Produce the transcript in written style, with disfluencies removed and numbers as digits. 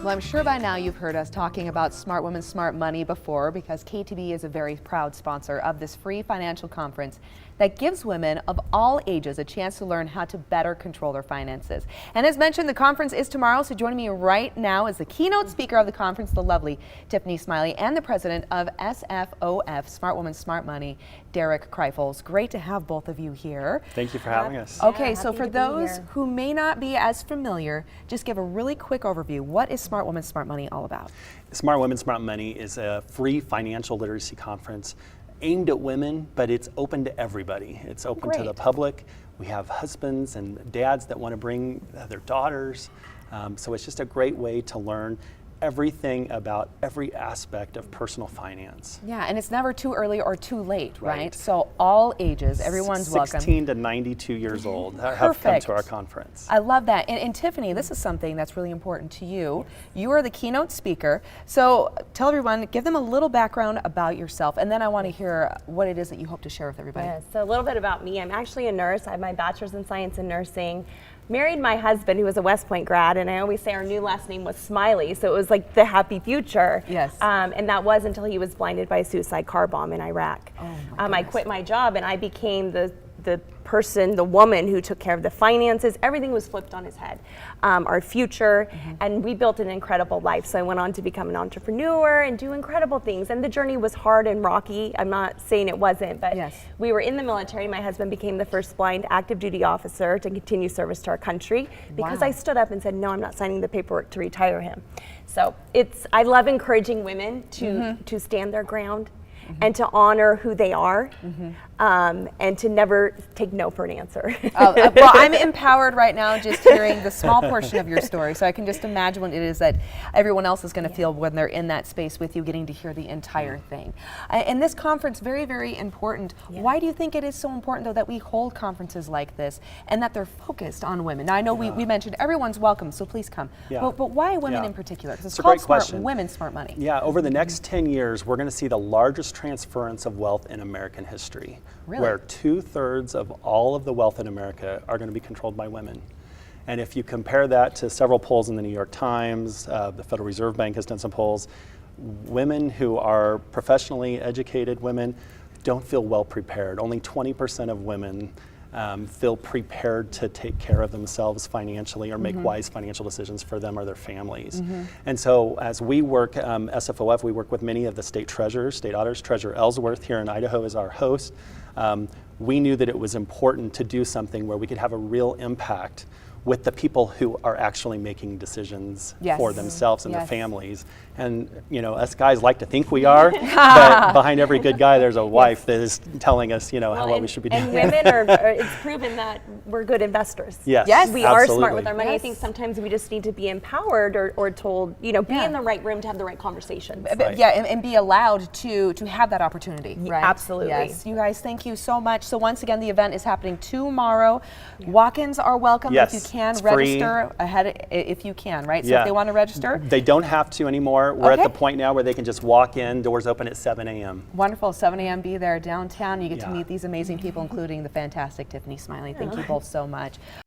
Well, I'm sure by now you've heard us talking about Smart Women, Smart Money before, because KTB is a very proud sponsor of this free financial conference that gives women of all ages a chance to learn how to better control their finances. And as mentioned, the conference is tomorrow, so joining me right now is the keynote speaker of the conference, the lovely Tiffany Smiley, and the president of SFOF, Smart Women, Smart Money, Derek Kreifels. Great to have both of you here. Thank you for having us. Okay, Yeah, so for those who may not be as familiar, just give a really quick overview. What is Smart Women, Smart Money all about? Smart Women, Smart Money is a free financial literacy conference aimed at women, but it's open to everybody. It's open to the public. We have husbands and dads that want to bring their daughters. So it's just a great way to learn everything about every aspect of personal finance. Yeah, and it's never too early or too late, right? So all ages, everyone's welcome. 16 to 92 years old have come to our conference. I love that. And Tiffany, this is something that's really important to you. You are the keynote speaker. So tell everyone, give them a little background about yourself, and then I want to hear what it is that you hope to share with everybody. Yeah, so a little bit about me. I'm actually a nurse. I have my bachelor's in science in nursing. Married my husband, who was a West Point grad, and I always say our new last name was Smiley, so it was like the happy future. Yes. And that was until he was blinded by a suicide car bomb in Iraq. Oh my I quit my job and I became the person, the woman who took care of the finances. Everything was flipped on his head. Our future, and we built an incredible life. So I went on to become an entrepreneur and do incredible things. And the journey was hard and rocky. I'm not saying it wasn't, but we were in the military. My husband became the first blind active duty officer to continue service to our country because I stood up and said, no, I'm not signing the paperwork to retire him. So I love encouraging women to stand their ground and to honor who they are, and to never take no for an answer. Well, I'm empowered right now just hearing the small portion of your story, so I can just imagine what it is that everyone else is going to feel when they're in that space with you, getting to hear the entire thing. And this conference, very, very important. Why do you think it is so important, though, that we hold conferences like this and that they're focused on women? Now, I know we mentioned everyone's welcome, so please come. But why women in particular? Because it's called Smart Women, Smart Money. Yeah, over the next 10 years, we're going to see the largest transference of wealth in American history. Really? Where 2/3 of all of the wealth in America are going to be controlled by women. And if you compare that to several polls in the New York Times, the Federal Reserve Bank has done some polls, women who are professionally educated women don't feel well prepared. Only 20% of women feel prepared to take care of themselves financially or make wise financial decisions for them or their families. And so as we work, SFOF, we work with many of the state treasurers, state auditors. Treasurer Ellsworth here in Idaho is our host. We knew that it was important to do something where we could have a real impact with the people who are actually making decisions for themselves and their families. And you know, us guys like to think we are, but behind every good guy there's a wife that is telling us, you know, how well we should be doing. And women are, it's proven that we're good investors. Yes, we are smart with our money. I think sometimes we just need to be empowered or told, you know, be in the right room to have the right conversations. Yeah, and be allowed to have that opportunity, right? Absolutely. Yes, you guys, thank you so much. So once again, the event is happening tomorrow. Walk-ins are welcome if you can. Register ahead if you can, right? So if they want to register? They don't have to anymore. We're at the point now where they can just walk in, doors open at 7 a.m. Wonderful, 7 a.m. be there downtown. You get to meet these amazing people, including the fantastic Tiffany Smiley. Thank you both so much.